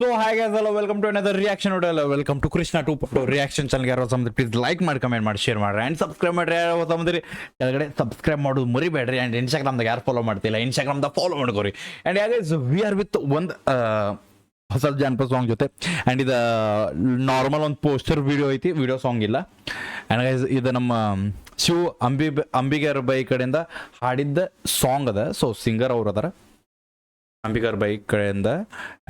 So hi guys, hello, welcome to another reaction video. Welcome to Krishna 2.0 reaction channel. ಯಾರು ಸಮುದ್ರ please like ಮಾಡಿ comment ಮಾಡಿ share ಮಾಡ್ರಿ and subscribe ಮಾಡ್ರಿ. ಯಾರು ಸಮುದ್ರಿ ಕೆಳಗಡೆ ಸಬ್ಸ್ಕ್ರೈಬ್ ಮಾಡೋದು ಮರಿಬೇಡ್ರಿ. ಅಂಡ್ ಇನ್ಸ್ಟಾಗ್ರಾಮ್ದಾಗ ಯಾರು ಫಾಲೋ ಮಾಡ್ತಿಲ್ಲ ಇನ್ಸ್ಟಾಗ್ರಾಮ್ದಾಗ ಫಾಲೋ ಮಾಡ್ಕೋರಿ. And guys we are with ಒಂದು ಹೊಸ ಜಾನಪದ ಸಾಂಗ್ ಜೊತೆ. ಅಂಡ್ ಇದು ನಾರ್ಮಲ್ ಒಂದು ಪೋಸ್ಟರ್ ವಿಡಿಯೋ ಐತಿ, ವಿಡಿಯೋ ಸಾಂಗ್ ಇಲ್ಲ. ಅಂಡ್ ಗೈಸ್ ಇದು ನಮ್ಮ ಶಿವ್ ಅಂಬಿಗರ್ ಬೈ ಕಡೆಯಿಂದ ಹಾಡಿದ್ದ ಸಾಂಗ್ ಅದ. ಸೊ ಸಿಂಗರ್ ಅವ್ರು ಅದಾರ ಅಂಬಿಗರ್ ಬೈ ಕಡೆಯಿಂದ.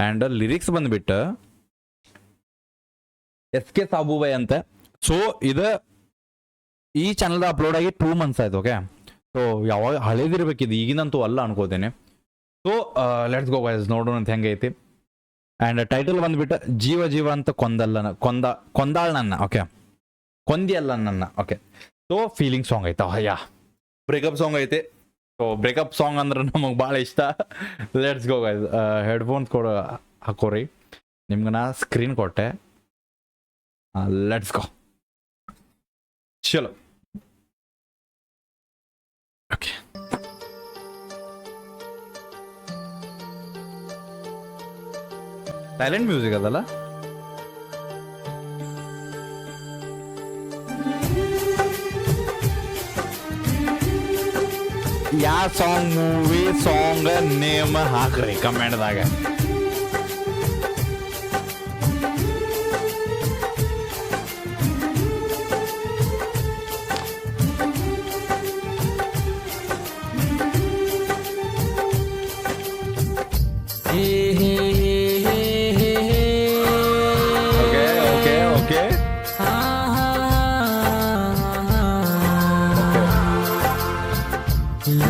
ಆ್ಯಂಡ್ ಲಿರಿಕ್ಸ್ ಬಂದ್ಬಿಟ್ಟು SK ಸಾಬುಬಾಯ್ ಅಂತ. ಸೊ ಇದು ಈ ಚಾನಲ್ದ ಅಪ್ಲೋಡ್ ಆಗಿ 2 months ಆಯ್ತು. ಓಕೆ, ಸೊ ಯಾವಾಗ ಹಳೇದಿರ್ಬೇಕಿದ್ದು, ಈಗಿನಂತೂ ಅಲ್ಲ ಅನ್ಕೋತೇನೆ. ಸೊ ಲೆಟ್ಸ್ ಗೋ ಗೈಸ್, ನೋಡೋಣ ಅಂತ ಹೆಂಗೈತಿ. ಆ್ಯಂಡ್ ಟೈಟಲ್ ಬಂದ್ಬಿಟ್ಟು ಜೀವ ಜೀವ ಅಂತ ಕೊಂದಾಳ್ ನನ್ನ. ಓಕೆ, ಕೊಂದಿಯಲ್ಲ ನನ್ನ. ಓಕೆ, ಸೊ ಫೀಲಿಂಗ್ ಸಾಂಗ್ ಐತೆ. ಯಾ, ಬ್ರೇಕಪ್ ಸಾಂಗ್ ಐತೆ. ಸೊ ಬ್ರೇಕಪ್ ಸಾಂಗ್ ಅಂದ್ರೆ ನಮಗೆ ಭಾಳ ಇಷ್ಟ. Let's go guys. ಹೆಡ್ಫೋನ್ಸ್ ಹಾಕೋರಿ. ನಿಮ್ಗೆ ನಾ ಸ್ಕ್ರೀನ್ ಕೊಟ್ಟೆ. Let's go. ಚಲೋ. ಓಕೆ, ಸೈಲೆಂಟ್ ಮ್ಯೂಸಿಕ್ ಅದಲ್ಲ. ಯಾ ಸಾಂಗ್ ಮೂವಿ ಸಾಂಗ್ ನೇಮ್ ಹಾಕ್ರಿ ಕಮೆಂಟ್ದಾಗ.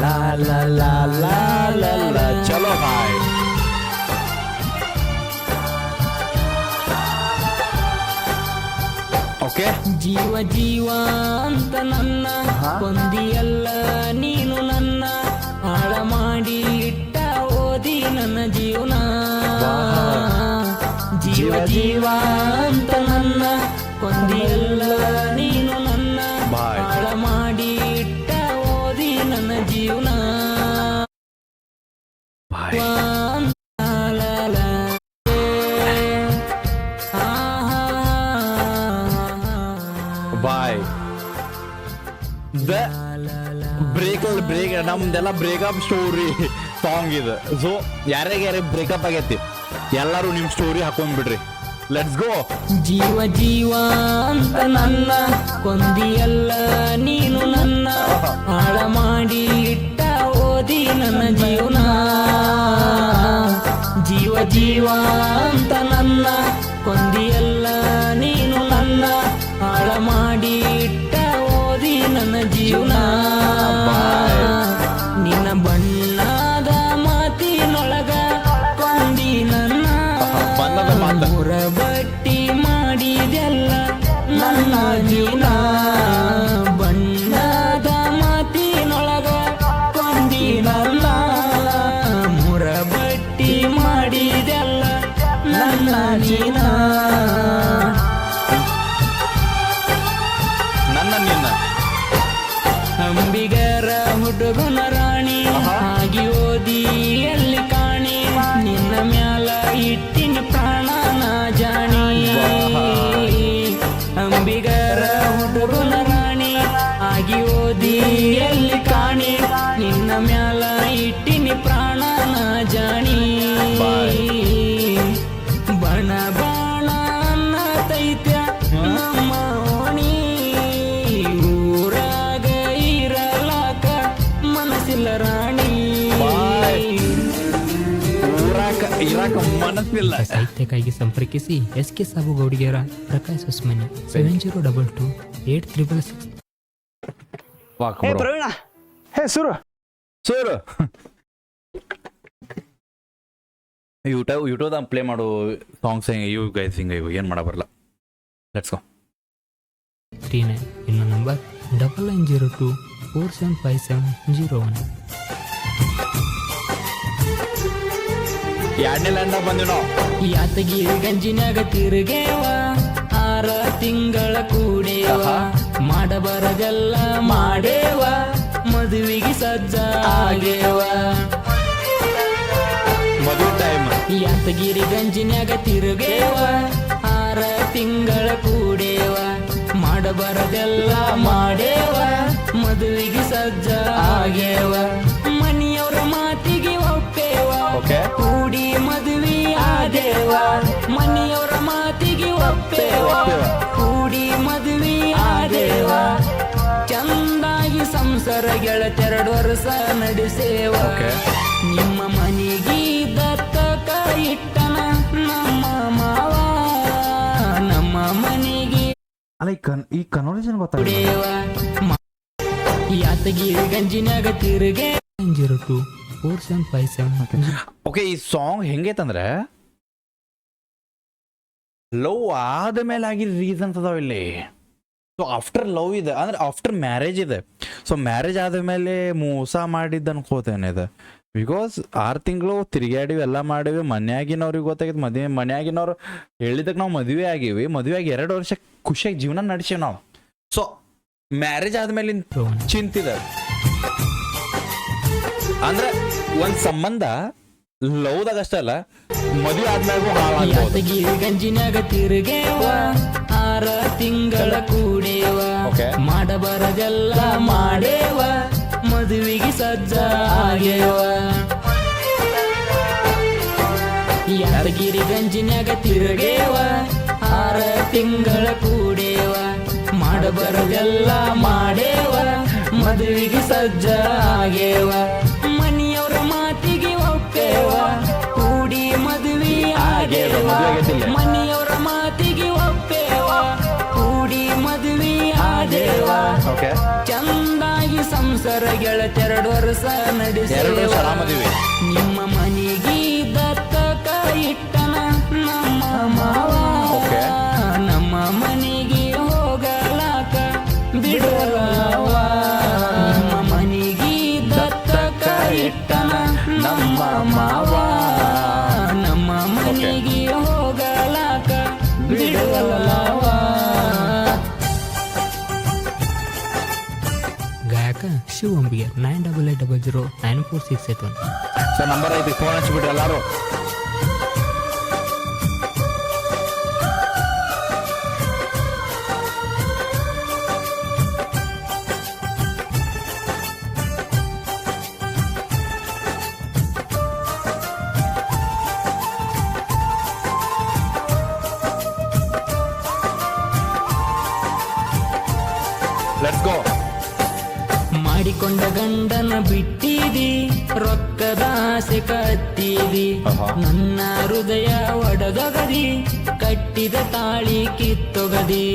La la la la la la, chalo bhai. Okay. ಜೀವ ಜೀವ ಅಂತ ನನ್ನ ಕೊಂದಿಯಲ್ಲ ನೀನು ನನ್ನ ಹಾಳ ಮಾಡಿ ಇಟ್ಟ ಓದಿ ನನ್ನ ಜೀವನ. ಜೀವ ಜೀವ ಅಂತ ನನ್ನ ಕೊಂದಿಯಲ್ಲ ನೀನು ನನ್ನ ಹಾಳ ಮಾಡಿ ಇಟ್ಟ ಓದಿ ನನ್ನ ಜೀವನ. ಬಾಯ್ ದ ಬ್ರೇಕ್ ನಮ್ದೆಲ್ಲ ಬ್ರೇಕಪ್ ಸ್ಟೋರಿ ಸಾಂಗ್ ಇದು. ಸೊ ಯಾರ್ಯಾರ ಬ್ರೇಕಪ್ ಆಗೈತಿ ಎಲ್ಲರೂ ನಿಮ್ ಸ್ಟೋರಿ ಹಾಕೊಂಡ್ಬಿಡ್ರಿ. Let's go. ಜೀವ ಜೀವ ಅಂತ ನನ್ನ ಕೊಂದಿಯಲ್ಲ ನೀನು ನನ್ನ ಹಾಳ ಮಾಡಿ ಇಟ್ಟ ಓದಿ ನನ್ನ ಜೀವನ. ಜೀವ ಜೀವ ಅಂತ ನನ್ನ ಕೊಂದಿಯಲ್ಲ ನೀನು ನನ್ನ ಹಾಳ ಮಾಡಿ ಇಟ್ಟ ಓದಿ ನನ್ನ ಜೀವನ. ನಿನ್ನ ಬಣ್ಣದ ಮಾತಿನೊಳಗ ಕೊಂದಿ ನನ್ನ ಮೂರ ಬಟ್ಟಿ ಮಾಡಿದೆಲ್ಲ ನನ್ನ ಜೀವನ. ಬಣ್ಣದ ಮಾತಿನೊಳಗ ಕೊಂದಿ ನನ್ನ ಮೂರ ಬಟ್ಟಿ ಮಾಡಿದೆಲ್ಲ ನನ್ನ ಜೀವನ. ನನ್ನ ನಿನ್ನ ಅಂಬಿಗರ ಹುಡುಗನ ರಾಣಿ ಆಗಿ ಓದಿ ಎಲ್ಲಿ ಕಾಣಿ ನಿನ್ನ ಮ್ಯಾಲ ಇಟ್ಟಿನ ಪ್ರಾಣನ ಜಾಣಿ. ಅಂಬಿಗರ ಹುಡುಗನ ರಾಣಿ ಆಗಿ ಓದಿ ಎಲ್ಲಿ ಕಾಣಿ ನಿನ್ನ ಮ್ಯಾಲ ಇಟ್ಟಿನ ಪ್ರಾಣನ ಜಾಣಿ. ಬಣ ಬಾಣ ಅನ್ನತೈತ್ಯ ನಮ್ಮ ಓಣಿ ಊರಾಗ ಇರಲಾಕ ಮನಸ್ಸಿಲ್ಲ ರಾಣಿ. ಇರಾಕ ಮನಸ್ಸಿಲ್ಲ. ಸಾಹಿತ್ಯಕ್ಕಾಗಿ ಸಂಪರ್ಕಿಸಿ SK ಸಾಬು ಗೌಡಿಗೆರ ಪ್ರಕಾಶ್ ಹೊಸ್ಮನೆ 7022-8366. ಪ್ರವೀಣ, ಹೇ ಸುರು ಸರ್ ಯೂಟ್ಯೂಬ್ದಾಗ ಪ್ಲೇ ಮಾಡೋ ಸಾಂಗ್ಸ್ ಇವು ಗೈಸ್ ಹಿಂಗೆ ಇವು ಏನು ಮಾಡೋ ಬರಲ್ಲ. Let's go. 39 ಇನ್ನು ನಂಬರ್ 9902475701. ಎರಡನೇ ಲ್ಯಾಂಡ್ ಬಂದಿವಿ ನಾವು. ಯಾತಗಿರಿ ಗಂಜಿನಾಗ ತಿರುಗೇವ 6 ತಿಂಗಳ ಕೂಡೇವ ಮಾಡಬರದೆಲ್ಲ ಮಾಡೇವ ಮದುವೆಗೆ ಸಜ್ಜ ಆಗೇವ. ಟೈಮ್. ಯಾತಗಿರಿ ಗಂಜಿನ್ಯಾಗ ತಿರುಗೇವ 6 ತಿಂಗಳ ಕೂಡೇವ ಮಾಡಬಾರದೆಲ್ಲ ಮಾಡೇವ ಮದುವೆಗೆ ಸಜ್ಜ ಆಗೇವ ಮನಿಯವರ ಮಾತಿಗೆ ಒಪ್ಪೇವ ಓಕೆ. ಕೂಡಿ ಮದುವೆ ಆದೇವ ಮನಿಯವರ ಮಾತಿಗೆ ಒಪ್ಪೇವ ಕೂಡಿ ಮದುವೆ ಆದೇವ ಚಂದಾಗಿ ಸಂಸಾರ ಗೆಳತೆರಡು ವರ್ಷ ನಡೆಸೇವ ಓಕೆ. ನಿಮ್ಮ ಮನೆಗೆ ದತ್ತಕ ಇಟ್ಟನ ನಮ್ಮ ಮಾವ ನಮ್ಮ ಮನೆಗೆ ಅಲ್ಲ ಈ ಕನ್ವರ್ಸೇಷನ್ ಗೊತ್ತಾಗ ಕುಡಿಯವ ಯಾತಗಿರಿ ಗಂಜಿನಾಗ ತಿರುಗೆ 9024757 ಓಕೆ. ಈ ಸಾಂಗ್ ಹೆಂಗೈತಂದ್ರೆ ಲವ್ ಆದ್ಮೇಲೆ ಆಗಿರೋ ರೀಸನ್ಸ್ ಅದಾವ ಇಲ್ಲಿ. ಸೊ ಆಫ್ಟರ್ ಲವ್ ಇದೆ ಅಂದ್ರೆ ಆಫ್ಟರ್ ಮ್ಯಾರೇಜ್ ಇದೆ. ಸೊ ಮ್ಯಾರೇಜ್ ಆದಮೇಲೆ ಮೋಸ ಮಾಡಿದ್ದು ಅನ್ಕೋತೇನೆ ಇದು. ಬಿಕಾಸ್ 6 ತಿಂಗಳು ತಿರುಗಾಡಿವಿ ಎಲ್ಲ ಮಾಡಿವಿ ಮನ್ಯಾಗಿನವ್ರಿಗೆ ಗೊತ್ತಾಗಿತ್ತು ಮನ್ಯಾಗಿನವ್ರು ಹೇಳಿದಕ್ಕೆ ನಾವು ಮದುವೆ ಆಗೀವಿ. ಮದುವೆ ಆಗಿ 2 ವರ್ಷ ಖುಷಿಯಾಗಿ ಜೀವನ ನಡೆಸೀವಿ ನಾವು. ಸೊ ಮ್ಯಾರೇಜ್ ಆದ್ಮೇಲೆ ಚಿಂತಿದೆ ಅಂದ್ರೆ ಒಂದ್ ಸಂಬಂಧ ಲವ್ದಾಗ ಅಷ್ಟೇ ಅಲ್ಲ ಮದುವೆ ಆದ್ಮೇಲೆ ಹಾಳಾಗ್ಬೋದು. ಯಾತಗಿರಿ ಗಂಜಿನಾಗ ತಿರುಗೇವ 6 ತಿಂಗಳ ಕೂಡೇವ Okay. ಮಾಡಬಾರದೆಲ್ಲ ಮಾಡೇವ ಮದುವೆಗೆ ಸಜ್ಜ ಆಗೇವ ಯಾದಗಿರಿ ಗಂಜಿನ್ಯಾಗ ತಿರುಗೇವ 6 ತಿಂಗಳ ಕೂಡೇವ ಮಾಡಬಾರದೆಲ್ಲ ಮಾಡೇವ ಮದುವೆಗೆ ಸಜ್ಜ ಆಗೇವ ಮನಿಯವರ ಮಾತಿಗೆ ಒಪ್ಪೇವ ಕೂಡಿ ಮದುವೆ ಆಗೇವ ಮನಿಯವರ ಮಾತಿಗೆ ಒಪ್ಪೇವ ಕೂಡಿ ಮದುವೆ ಆದೇವ ಓಕೆ. ಚಂದಾಗಿ ಸಂಸಾರ ಗೆಳತೆರಡು ವರ್ಷ 2 ವರ್ಷ ನಡೆಸೇವ ಆರಾಮದೀವಿ. ನಿಮ್ಮ ಮನೆಗೆ ದತ್ತಕ ಇಟ್ಟನ ನಮ್ಮ ಮಾವ Okay. ನಮ್ಮ ಮನೆಗೆ ಹೋಗಲಾಕ ಬಿಡಲವ ನಿಮ್ಮ ಮನೆಗೆ ದತ್ತಕ ಇಟ್ಟನ ನಮ್ಮ ಮಾವ ನಮ್ಮ ಮನೆಗೆ ಹೋಗಲಾಕ ಬಿಡಲವ ಗಾಯಕ ಶಿವಂಬಿಗೆ 9880094681 ಸೊ ನಂಬರ್ ಐತಿ, ಫೋನ್ ಹಚ್ಚಿಬಿಡ್ರಿ ಎಲ್ಲಾರು. Let's go. ಮಾಡಿಕೊಂಡ ಗಂಡನ ಬಿಟ್ಟಿದಿ ರೊಕ್ಕದ ಆಸೆ ಕತ್ತಿದಿ ಆಹಾ. ನನ್ನ ಹೃದಯ ಒಡದೊಗದಿ ಕಟ್ಟಿದ ತಾಳಿ ಕಿತ್ತೊಗದಿ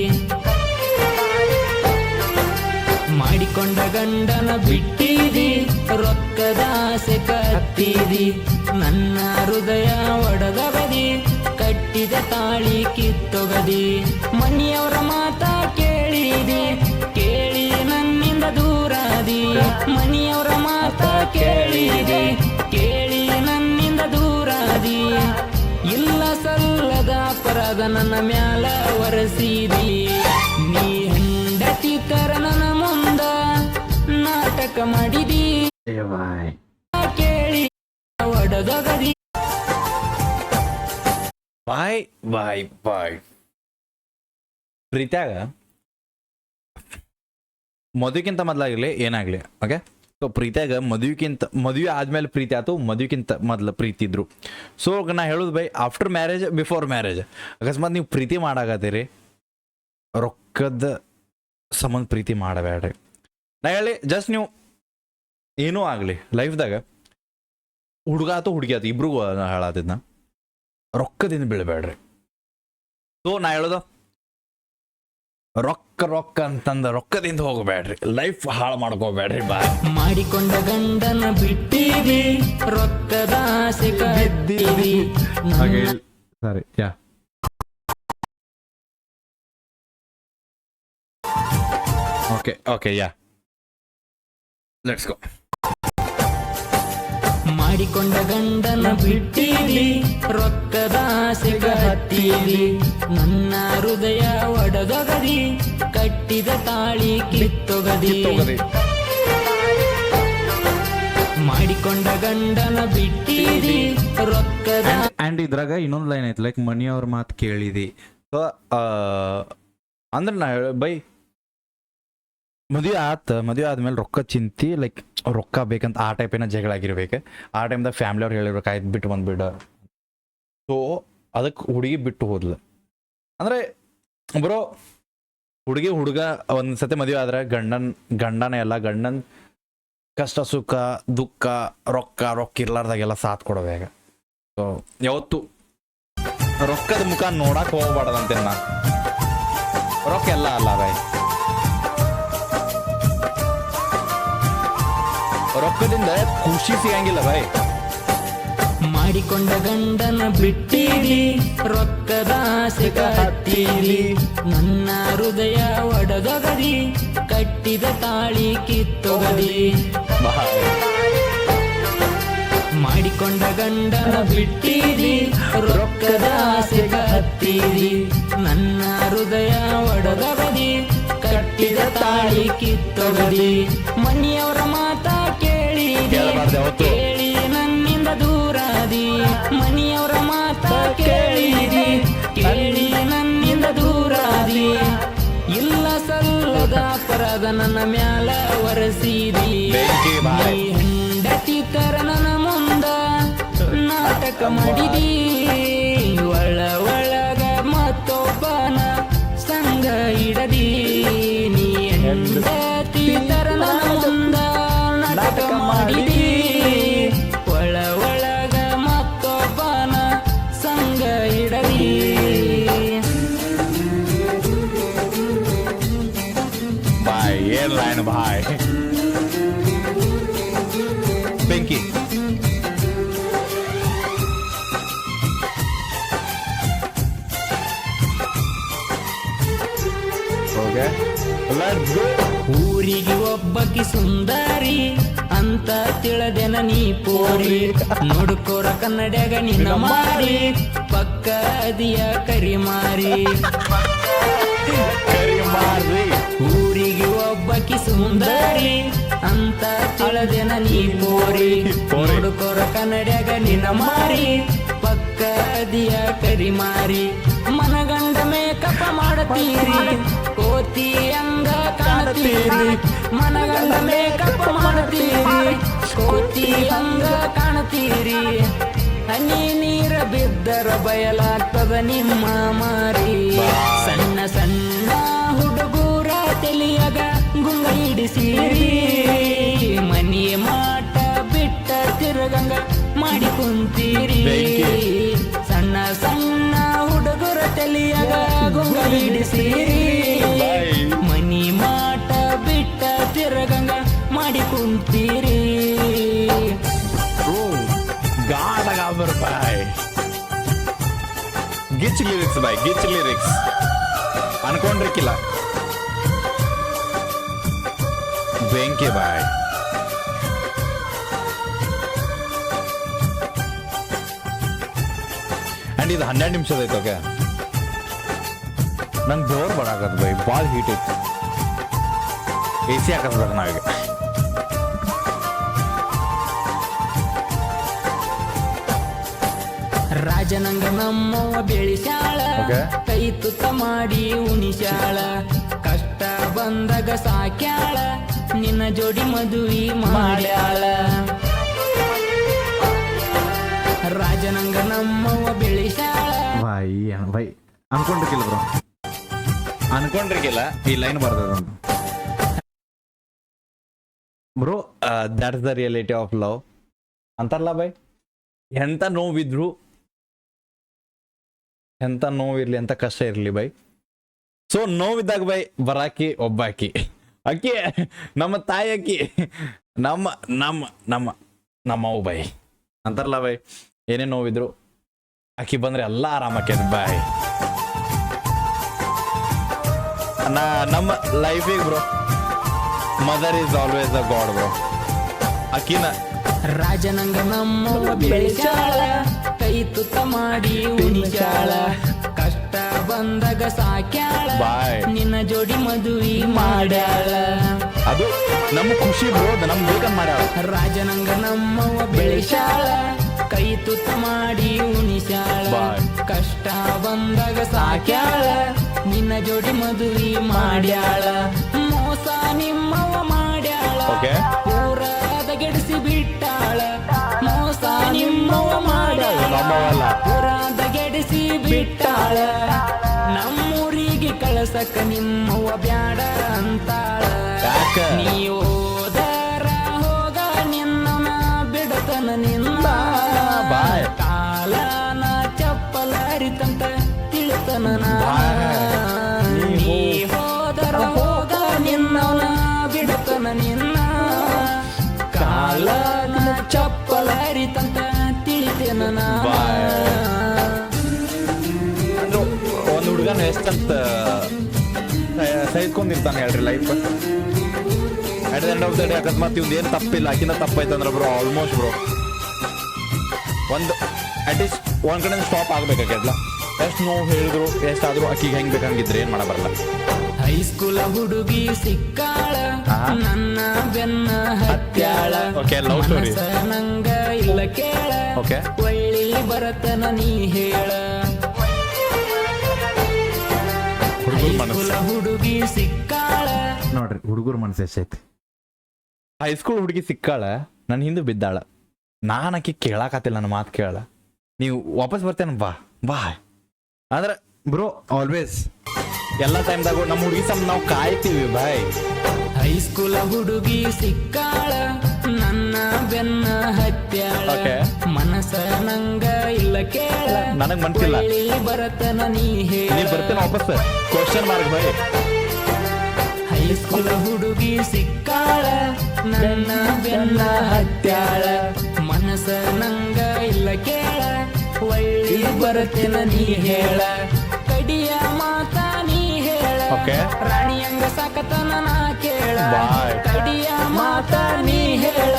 ಮಾಡಿಕೊಂಡ ಗಂಡನ ಬಿಟ್ಟಿದಿ ರೊಕ್ಕದ ಆಸೆ ಕತ್ತಿದಿ ನನ್ನ ಹೃದಯ ಒಡದೊಗದಿ ಕಟ್ಟಿದ ತಾಳಿ ಕಿತ್ತೊಗದಿ ಮನೆಯವರ ಮಾತ ಕೇಳಿದಿ ಕೇಳಿ ನನ್ನಿಂದ ದೂರಾದಿ ಮನೆಯವರ ಮಾತ ಕೇಳಿದಿ ಕೇಳಿ ನನ್ನಿಂದ ದೂರಾದಿ ಇಲ್ಲ ಸಲ್ಲದ ಅಪರಾಧ ನನ್ನ ಮ್ಯಾಲ ಒರೆಸಿದಿ ನೀ ಹೆಂಡತಿ ತರ ನನ್ನ ಮುಂದ ನಾಟಕ ಮಾಡಿದಿ ಕೇಳಿ ಒಡದೊಗದಿ ಬಾಯ್ ಬಾಯ್ ಬಾಯ್. ಪ್ರೀತ್ಯಾಗ ಮದುವೆಗಿಂತ ಮೊದಲಾಗಿರ್ಲಿ ಏನಾಗ್ಲಿ ಓಕೆ. ಸೊ ಪ್ರೀತಿಯಾಗ ಮದುವೆ ಆದ್ಮೇಲೆ ಪ್ರೀತಿ ಆಯ್ತು, ಮದುವೆಗಿಂತ ಮೊದಲು ಪ್ರೀತಿ ಇದ್ರು. ಸೊ ನಾ ಹೇಳೋದು by after marriage before marriage ಅಕಸ್ಮಾತ್ ನೀವು ಪ್ರೀತಿ ಮಾಡಾಕತ್ತೀರಿ ರೊಕ್ಕದ ಸಂಬಂಧ ಪ್ರೀತಿ ಮಾಡಬೇಡ್ರಿ. ನಾ ಹೇಳಿ ಜಸ್ಟ್ ನೀವು ಏನೂ ಆಗಲಿ ಲೈಫ್ದಾಗ ಹುಡುಗ ಆತು ಹುಡುಗಿ ಆತು ಇಬ್ರಿಗೂ ಹೇಳತ್ತಿದ್ನ ರೊಕ್ಕದಿಂದ ಬೀಳಬೇಡ್ರಿ. ಸೊ ನಾ ಹೇಳೋದು ರೊಕ್ಕ ರೊಕ್ಕ ಅಂತಂದ ರೊಕ್ಕದಿಂದ ಹೋಗಬೇಡ್ರಿ, ಲೈಫ್ ಹಾಳು ಮಾಡ್ಕೋಬೇಡ್ರಿ. ಬಾಯ್. ಮಾಡಿಕೊಂಡ ಗಂಡನ ಬಿಟ್ಟಿದಿ ರೊಕ್ಕದ ಆಸೆ ಕತ್ತಿದಿ ಸರಿ ಯಾ okay okay yeah let's go. ಮಾಡಿಕೊಂಡ ಗಂಡನ ಬಿಟ್ಟಿದಿ ರೊಕ್ಕದ ಆಸೆ ಕತ್ತಿದಿ ನನ್ನ ಹೃದಯ ಒಡದೊಗದಿ ಕಟ್ಟಿದ ತಾಳಿ ಕಿತ್ತೊಗದಿ ಮಾಡಿಕೊಂಡ ಗಂಡನ ಬಿಟ್ಟಿದಿ ರೊಕ್ಕದ ಆ್ಯಂಡ್ ಇದ್ರಾಗ ಇನ್ನೊಂದು ಲೈನ್ ಐತಿ ಲೈಕ್ ಮನಿಯವ್ರ ಮಾತು ಕೇಳಿದಿ. ಸೊ ಅಂದ್ರೆ ನಾ ಬೈ ಮದುವೆ ಆದ್ಮೇಲೆ ರೊಕ್ಕ ಚಿಂತಿ ಲೈಕ್ ರೊಕ್ಕ ಬೇಕಂತ ಆ ಟೈಪಿನ ಜಗಳ ಆಗಿರ್ಬೇಕು. ಆ ಟೈಮ್ದಾಗ ಫ್ಯಾಮಿಲಿ ಅವ್ರು ಹೇಳಿರ್ಬೇಕು ಆಯ್ತು ಬಿಟ್ಟು ಬಂದ್ಬಿಡ. ಸೊ ಅದಕ್ಕೆ ಹುಡುಗಿ ಬಿಟ್ಟು ಹೋದ್ಲು ಅಂದ್ರೆ ಬ್ರೋ ಹುಡುಗ ಒಂದ್ಸತಿ ಮದುವೆ ಆದ್ರೆ ಗಂಡನೇ ಎಲ್ಲ ಗಂಡನ್ ಕಷ್ಟ ಸುಖ ದುಃಖ ರೊಕ್ಕ ಇರ್ಲಾರ್ದಾಗೆಲ್ಲ ಸಾಥ್ ಕೊಡೋಬೇಕ. ಸೊ ಯಾವತ್ತು ರೊಕ್ಕದ ಮುಖ ನೋಡಕ್ ಹೋಗ್ಬಾರ್ದಂತೆ ನಾ. ರೊಕ್ಕ ಎಲ್ಲ ಅಲ್ಲ ಬೈ, ರೊಕ್ಕದಿಂದ ಖುಷಿ ಸಿಗಂಗಿಲ್ಲ ಬೈ. ಮಾಡಿಕೊಂಡ ಗಂಡನ ಬಿಟ್ಟಿದಿ ರೊಕ್ಕದ ಆಸೆಗ ಹತ್ತೀರಿ ನನ್ನ ಹೃದಯ ಒಡೆದೊಗದಿ ಕಟ್ಟಿದ ತಾಳಿ ಕಿತ್ತೊಗದಿ. ಮಾಡಿಕೊಂಡ ಗಂಡನ ಬಿಟ್ಟಿದಿ ರೊಕ್ಕದ ಆಸೆಗ ಹತ್ತೀರಿ ನನ್ನ ಹೃದಯ ಒಡೆದೊಗದಿ ಕಟ್ಟಿದ ತಾಳಿ ಕಿತ್ತೊಗದಿ. ಮನೆಯವರ ಮಾತ ಕೇಳಿದಿ ಕೇಳಿ ನನ್ನಿಂದ ದೂರಾದಿ. ಮನೆಯವರ ಮಾತ ಕೇಳಿದಿ ಕೇಳಿ ನನ್ನಿಂದ ದೂರಾದಿ. ಇಲ್ಲ ಸಲ್ಲದ ಅಪರಾಧ ನನ್ನ ಮ್ಯಾಲ ಒರೆಸಿದಿ. ನೀ ಹೆಂಡತಿ ತರ ನನ್ನ ಮುಂದ ನಾಟಕ ಮಾಡಿದಿ. ಒಳಗ ಮತ್ತೊಬ್ಬನ ಸಂಗ ಇಡದಿ. ನೀ ಹೆಂಡತಿ ತರ ನನ್ನ ಮುಂದ ನಾಟಕ ಮಾಡಿದಿ. ಒಳಗ ಮತ್ತೊಬ್ಬನ ಸಂಗ ಇಡದಿ. ಬಾಯ್ ಏನ್ ಲೈನ್ ಬಾಯ್ ಬೆಂಕಿ. ಊರಿಗೆ ಒಬ್ಬಕಿ ಸುಂದರಿ ಅಂತ ತಿಳದೆನ ನೀ ಪೋರಿ. ನೋಡ್ಕೋರ ಕನ್ನಡ್ಯಾಗ ನಿನ್ನ ಮಾರಿ ಪಕ್ಕ ಅದಿಯ ಕರಿಮಾರಿ. ಊರಿಗೆ ಒಬ್ಬಕಿ ಸುಂದರಿ ಅಂತ ತಿಳದೆನ ನೀ ಪೋರಿ. ನೋಡ್ಕೋರ ಕನ್ನಡ್ಯಾಗ ನಿನ್ನ ಮಾರಿ ಪಕ್ಕ ಅದಿಯ ಕರಿಮಾರಿ. ಮನಗಂಡ ಮೇಕಪ್ಪ ಮಾಡತೀರಿ ಕೋತಿ ಹಂಗ ಕಾಣತೀರಿ. ಮನಗಂಡ ಮೇಕಪ್ಪ ಮಾಡತೀರಿ ಕೋತಿ ಹಂಗ ಕಾಣತೀರಿ. ಹನಿ ನೀರ ಬಿದ್ದರ ಬಯಲಾಗ್ತದ ನಿಮ್ಮ ಮಾರಿ. ಸಣ್ಣ ಸಣ್ಣ ಹುಡುಗೂರ ತಲಿಯಾಗ ಗುಂಗ ಹಿಡಿಸಿರಿ. ಮನಿ ಮಾಟ ಬಿಟ್ಟ ತಿರುಗಂಗ ಮಾಡಿ ಕುಂತೀರಿ. ಸಣ್ಣ ಸಣ್ಣ ಹುಡುಗರ ತಲಿಯಾಗ ಗುಂಗ ಹಿಡಿಸಿರಿ. ಮನಿ ಮಾಟ ಬಿಟ್ಟ ತಿರುಗಂಗ ಮಾಡಿ ಕುಂತೀರಿ. ಬಾಯ್ ಗಿಚ್ ಲಿರಿಕ್ಸ್ ಬಾಯ್ ಗಿಚ್ ಲಿರಿಕ್ಸ್ ಅನ್ಕೊಂಡ್ರಿಕ್ಕಿಲ್ಲ. ಬೆಂಕಿ ಬಾಯ್. ಅಂಡ್ ಇದು 12 ನಿಮಿಷದ ಐತೆ. ಓಕೆ ನಂಗೆ ಜೋರ್ ಬರಾಕತ್ ಬೈ ಭಾಳ ಹೀಟ್ ಐತಿ. AC ಹಾಕಿಸ್ಬೇಕು ನಾವೀಗ. ರಾಜನಂಗ ನಮ್ಮವ್ವ ಬೆಳಿಸ್ಯಾಳ ಕೈ ತುತ್ತ ಮಾಡಿ ಉಣಿಸ್ಯಾಳ. ಕಷ್ಟ ಬಂದಾಗ ಸಾಕ್ಯಾಳ ನಿನ್ನ ಜೋಡಿ ಮದುವೆ ಮಾಡ್ಯಾಳ. ರಾಜನಂಗ ನಮ್ಮವ್ವ ಬೆಳಿಸ್ಯಾಳ. ಬೈ ಅನ್ಕೊಂಡ್ರಿಕಿಲ್ಲ ಬ್ರೋ, ಅನ್ಕೊಂಡ್ರಿಕಿಲ್ಲ ಈ ಲೈನ್ ಬರ್ತದಂತ bro. That's the reality of love ಅಂತಾರಲ್ಲ ಬೈ. ಎಂತ ನೋವಿದ್ರು ಎಂತ ನೋವಿರ್ಲಿ ಎಂತ ಕಷ್ಟ ಇರ್ಲಿ ಬೈ. ಸೊ ನೋವಿದ್ದಾಗ ಬೈ ಬರಾಕಿ ಒಬ್ಬಾಕಿ ಅಕ್ಕಿ ನಮ್ಮ ತಾಯಿ ಅಕ್ಕಿ ನಮ್ಮ ನಮ್ಮ ನಮ್ಮ ನಮ್ಮವು ಬೈ ಅಂತಾರಲ್ಲ ಬೈ. ಏನೇ ನೋವಿದ್ರು ಅಕ್ಕಿ ಬಂದ್ರೆ ಎಲ್ಲ ಆರಾಮಕ್ಕೆ ಬಾಯ್. ನಮ್ಮ ಲೈಫಿಗೆ bro mother is always a god bro. ಅಕ್ಕಿನ ರಾಜನಂಗ ನಮ್ಮವ್ವ ಬೆಳಿಸ್ಯಾಳ ಕೈ ತುತ್ತ ಮಾಡಿ ಉಣಿಸ್ಯಾಳ. ಕಷ್ಟ ಬಂದಾಗ ಸಾಕ್ಯಾಳ ಬಾಯ್. ನಿನ್ನ ಜೋಡಿ ಮದುವೆ ಮಾಡ್ಯಾಳ ಅದು ನಮ್ಮ ಖುಷಿ ಬ್ರೋ, ನಮ್ ಬೇಕಂತ ಮಾಡ್ಯಾಳ. ರಾಜನಂಗ ನಮ್ಮವ್ವ ಬೆಳೆಸಾಳ ಕೈ ತುತ್ತ ಮಾಡಿ ಉಣಿಸ್ಯಾಳ ಬಾಯ್. ಕಷ್ಟ ಬಂದಾಗ ಸಾಕ್ಯಾಳ ನಿನ್ನ ಜೋಡಿ ಮದುವೆ ಮಾಡ್ಯಾಳ ಮೋಸ ನಿಮ್ಮವ್ವ ಮಾಡ್ಯಾಳ ಓಕೆ. ಪೂರದ ಗೆಡಿಸಿ ಬಿಟ್ಟಾಳ ಮೋಸ ನಿಮ್ಮವ್ವ ಮಾಡ್ಯಾಳ ನಮ್ಮವಲ್ಲ. ಪೂರದ ಗೆಡಿಸಿ ಬಿಟ್ಟಾಳ ನಮ್ಮೂರಿಗೆ ಕಳಸಕ ನಿಮ್ಮವ್ವ ಬ್ಯಾಡ ಅಂತಾಳ ಯಾಕ? ನೀ ಹೋದರ ಹೋಗ ನಿನ್ನ ಬಿಡತನ ನಿನ್ನ ಬಾಯ್. ಕಾಲನ ಚಪ್ಪಲ ಹರಿತಂತ ತಿಳಿತನ ಬಾಯ್. ನೀ ಹೋದರ ಹೋಗ ನಿನ್ನ ಬಿಡತನ ನಿನ್ನ ಕಾಲನ ಚಪ್ಪಲ ಹರಿತಂತ ತಿಳಿತೇನ ಬಾಯ್. ಅಂದ್ರು ಒಂದ್ ಹುಡುಗನ ಎಷ್ಟಂತ ಸಹಿಸ್ಕೊಂಡಿರ್ತಾನೆ ಹೇಳ್ರಿ life. At the end of the day ಅಕಸ್ಮಾತ್ ಇವ್ದು ಏನು ತಪ್ಪಿಲ್ಲ, ಆಕಿನ ತಪ್ಪೈತಂದ್ರೆ ಬ್ರೋ ಆಲ್ಮೋಸ್ಟ್ ಬ್ರೋ ಒಂದು ಅಟ್ಲೀಸ್ಟ್ ಒಂದ್ ಕಡೆ ಸ್ಟಾಪ್ ಆಗ್ಬೇಕಾಗ್ಯಲ್ಲ. ಎಷ್ಟು ನೋವು ಹೇಳಿದ್ರು ಎಷ್ಟಾದ್ರೂ ಅಕ್ಕಿಗೆ ಹೆಂಗ್ ಬೇಕಂಗಿದ್ರೆ ಏನ್ ಮಾಡಬಾರಲ್ಲ. ಹೈಸ್ಕೂಲ ಹುಡುಗಿ ಸಿಕ್ಕಾಳ ಆಹಾ. ನನ್ನ ಬೆನ್ನ ಹತ್ಯಾಳ Okay, love story. ಮನಸ ನಂಗ ಇಲ್ಲ ಕೇಳ Okay. ಒಳ್ಳಿ ಬರತನ ನೀ ಹೇಳ ಹುಡುಗರ ಮನಸ್ಸು ಹೈಸ್ಕೂಲ ಹುಡುಗಿ ಸಿಕ್ಕಾಳ ನೋಡ್ರಿ, ಹುಡುಗರ ಮನಸ್ಸು ಎಷ್ಟೈತಿ. ಹೈಸ್ಕೂಲ್ ಹುಡುಗಿ ಸಿಕ್ಕಾಳ, ನನ್ನ ಹಿಂದೆ ಬಿದ್ದಾಳ. ನಾನು ಆಕಿ ಕೇಳಾಕತ್ತಿಲ್ಲ, ನನ್ನ ಮಾತು ಕೇಳಲ್ಲ. ನೀವು ವಾಪಸ್ ಬರ್ತೇನೆ ಬಾ ಬಾ ಅಂದ್ರೆ ಬ್ರೋ ಆಲ್ವೇಸ್ ಎಲ್ಲ ಟೈಮ್ದಾಗೂ ನಮ್ಮ ಹುಡುಗಿ ಸಮ್ ನಾವು ಕಾಯ್ತೀವಿ ಬಾಯ್. ಹೈಸ್ಕೂಲ ಹುಡುಗಿ ಸಿಕ್ಕಾಳ ನನ್ನ ಬೆನ್ನ ಹತ್ಯಾಳ Okay. ಮನಸ ನಂಗ ಇಲ್ಲ ಕೇಳ ನನಗ್ ಮನ್ಸಿಲ್ಲ. ಒಳ್ಳಿ ಬರತನ ನೀ ಹೇಳ ನೀ ಬರ್ತೇನೆ ವಾಪಸ್ ಕ್ವಶನ್ ಮಾರ್ಕ್ ಬಾಯ್. ಹೈಸ್ಕೂಲ ಹುಡುಗಿ ಸಿಕ್ಕಾಳ ನನ್ನ ಬೆನ್ನ ಹತ್ಯಾಳ ಮನಸ ನಂಗ ಇಲ್ಲ ಕೇಳ ಒಳ್ಳಿ ಬರತನ ನೀ ಹೇಳ ಕಡಿಯ ಮಾತ ನೀ ಹೇಳ Okay. ರಾಣಿಯಂಗ ಸಾಕತನ ನಾ ಕೇಳ Bye. ಕಡಿಯ ಮಾತ ನೀ ಹೇಳ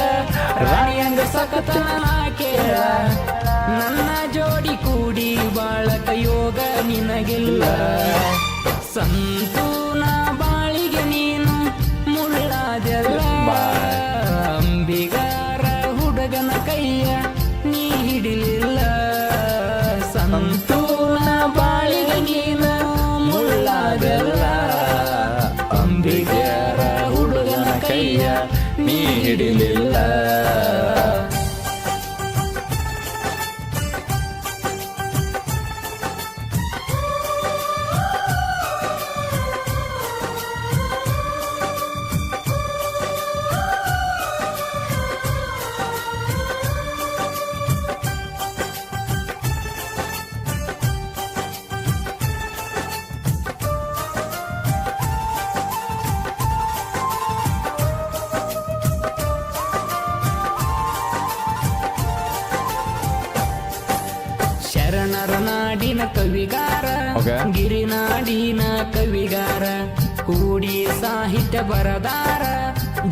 ರಾಣಿಯಂಗ ಸಾಕತನ ನಾ ಕೇಳ ನನ್ನ ಜೋಡಿ ಕೂಡಿ ಬಾಳಕ ಯೋಗ ನಿನಗಿಲ್ಲ ಸಂತೂನ ಬಾಳಿಗೆ ನೀನು ಮುಳ್ಳಾದೆಲ್ಲ ಅಂಬಿಗಾರ ಹುಡುಗನ ಕೈಯ ನೀ ಹಿಡಿಲಿಲ್ಲ ಸಂತೂನ ಬಾಳಿಗೆ ನೀನು ಮುಳ್ಳಾದೆಲ್ಲ ಅಂಬಿಗಾರ ಹುಡುಗನ ಕೈಯ ನೀ ಹಿಡಿಲಿಲ್ಲ ಶರಣರ ನಾಡಿನ ಕವಿಗಾರ Okay. ಗಿರಿನಾಡಿನ ಕವಿಗಾರ ಕೂಡಿ ಸಾಹಿತ್ಯ ಬರದಾರ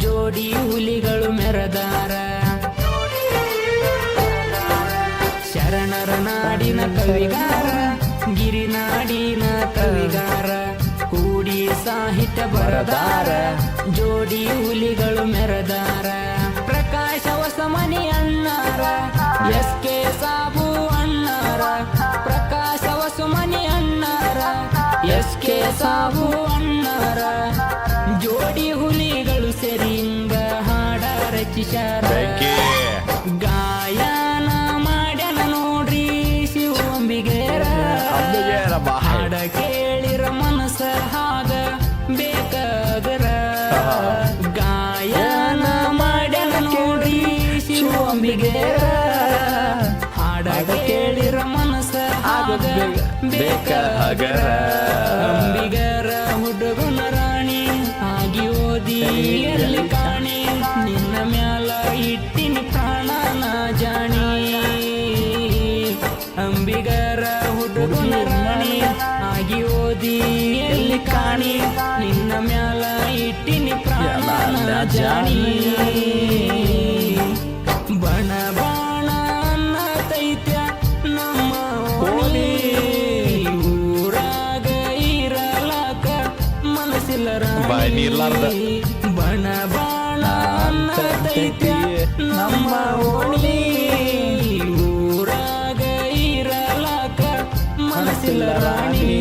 ಜೋಡಿ ಹುಲಿಗಳು ಮೆರದಾರ ಶರಣರ ನಾಡಿನ ಕವಿಗಾರ ಗಿರಿನಾಡಿನ ಕವಿಗಾರ ಕೂಡಿ ಸಾಹಿತ್ಯ ಬರದಾರ ಜೋಡಿ ಹುಲಿಗಳು ಮೆರದಾರ ಪ್ರಕಾಶ ಹೊಸಮನಿ ಅಣ್ಣಾರ ಎಸ್ ಕೆ ಸಾಬು ಅಣ್ಣಾರ ಪ್ರಕಾಶ ಹೊಸಮನಿ ಅಣ್ಣಾರ ಎಸ್ ಕೆ ಸಾಬು ಅಣ್ಣಾರ ಜೋಡಿ ಹುಲಿಗಳು ಸೆರಿಂಗ ಹಾಡ ರಚಿಸ್ಯಾರ ಬೆಂಕಿ. ಗಾಯನ ಮಾಡ್ಯಾನ ನೋಡ್ರಿ ಶಿವಂಬಿಗೇರ ಅಂಬಿಗೇರ ಬಾ. ಹಾಡ ಕೇಳಿರ ಮನಸ ಹಾಗ ಬೇಕಾದರ ಗಾಯನ ಮಾಡ್ಯಾನ ನೋಡ್ರಿ ಶಿವಂಬಿಗೇರ ಹಾಡ ಕೇಳಿರ ಮನಸ ಹಾಗ ಬೇಕಾಗರ ಅಂಬಿಗರ ಹುಡುಗನ ರಾಣಿ ಆಗಿ ಓದಿ ಎಲ್ಲಿ ಕಾಣಿ ನಿನ್ನ ಮ್ಯಾಲ ಇಟ್ಟಿನಿ ಪ್ರಾಣನ ಜಾಣಿ ಅಂಬಿಗರ ಹುಡುಗನ ರಾಣಿ ಆಗಿ ಓದಿ ಎಲ್ಲಿ ಕಾಣಿ ನಿನ್ನ ಮ್ಯಾಲ ಇಟ್ಟಿನಿ ಪ್ರಾಣನ ಜಾಣಿ ಬಣ ಬಾಣ ಅನ್ನತೈತ್ಯ ನಮ್ಮ ಓಣಿ ಊರಾಗ ಇರ್ಲಾರ್ದ ಬಣ ಬಾಣ ಅನ್ನತೈತಿ ನಮ್ಮ ಓಣಿ ಊರಾಗ ಇರಲಾಕ ಮನಸ್ಸಿಲ್ಲ ರಾಣಿ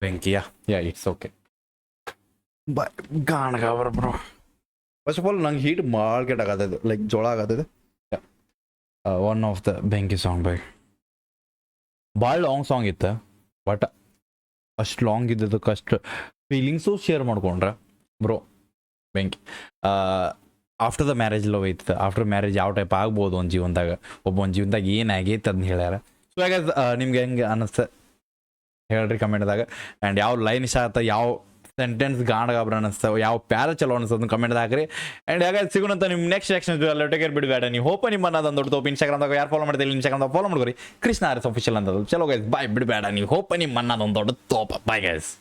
ಬೆಂಕಿಯ ಯಾ ಇಟ್ಸ್ ಓಕೆ ಗಾಣಗ ಬ್ರೋ ಫಸ್ಟ್ ಆಫ್ ಆಲ್ ನಂಗೆ ಹೀಟ್ ಮಾರ್ಕೆಟ್ ಆಗತ್ತಿದೆ ಲೈಕ್ ಜೋಳ ಆಗತ್ತಿದೆ ಒನ್ ಆಫ್ ದ ಬೆಂಕಿ ಸಾಂಗ್ ಬೈ ಭಾಳ ಲಾಂಗ್ ಸಾಂಗ್ ಇತ್ತು ಬಟ್ ಅಷ್ಟು ಲಾಂಗ್ ಇದ್ದದಕ್ಕೆ ಅಷ್ಟು ಫೀಲಿಂಗ್ಸು ಶೇರ್ ಮಾಡ್ಕೊಂಡ್ರೆ ಬ್ರೋ ಬೆಂಕಿ ಆಫ್ಟರ್ ದ ಮ್ಯಾರೇಜ್ ಲವ್ ಐತೆ ಆಫ್ಟರ್ ಮ್ಯಾರೇಜ್ ಯಾವ ಟೈಪ್ ಆಗ್ಬೋದು ಒಂದು ಜೀವನದಾಗ ಒಬ್ಬೊಂದು ಜೀವನದಾಗ ಏನಾಗೈತೆ ಅದನ್ನ ಹೇಳ್ಯಾರ ಸೊ ಹಾಗೆ ನಿಮ್ಗೆ ಹೆಂಗೆ ಅನ್ನಿಸ್ತ ಹೇಳ್ರಿ ಕಮೆಂಟ್ದಾಗ ಆ್ಯಂಡ್ ಯಾವ ಲೈನ್ ಇಷ್ಟ ಆತ ಯಾವ ಸೆಂಟೆನ್ಸ್ ಗಾಣಗಾಬ್ರ ಅನ್ನಿಸ್ತಾವೆ ಯಾವ ಪ್ಯಾರ ಚಲೋ ಅನಿಸ್ತದೆ ಕಮೆಂಟ್ದಾಗ ಹಾಕ್ರಿ ಆ್ಯಂಡ್ ಹಾಗಾಗಿ ಸಿಗೋಣಂತ ನಿಮ್ಮ ನೆಕ್ಸ್ಟ್ ಆಕ್ಷನ್ ಟೇಕರ್ ಬಿಡಬೇಡ ನೀವು ಹೋಪ ನಿಮ್ಮ ಅನ್ನೋದೊಂದು ದೊಡ್ಡ ತೋಪ ಇನ್ಸ್ಟಾಗ್ರಾಮ್ದಾಗ ಯಾರು ಫಾಲೋ ಮಾಡ್ತೀವಿ ಇನ್ಸ್ಟಾಗ್ರಾಮ್ದಾಗ ಫಾಲೋ ಮಾಡ್ಕೊರಿ ಕೃಷ್ಣ ಆರ್ಸ್ ಆಫಿಷಿಯಲ್ ಅಂತ ಚಲೋ ಗೈಸ್ ಬಾಯ್ ಬಿಡಬೇಡ ನೀವು ಹೋಪ ನಿಮ್ಮ ಅನ್ನೋದೊಂದು ದೊಡ್ಡ ತೋಪ ಬಾಯ್ ಗೈಸ್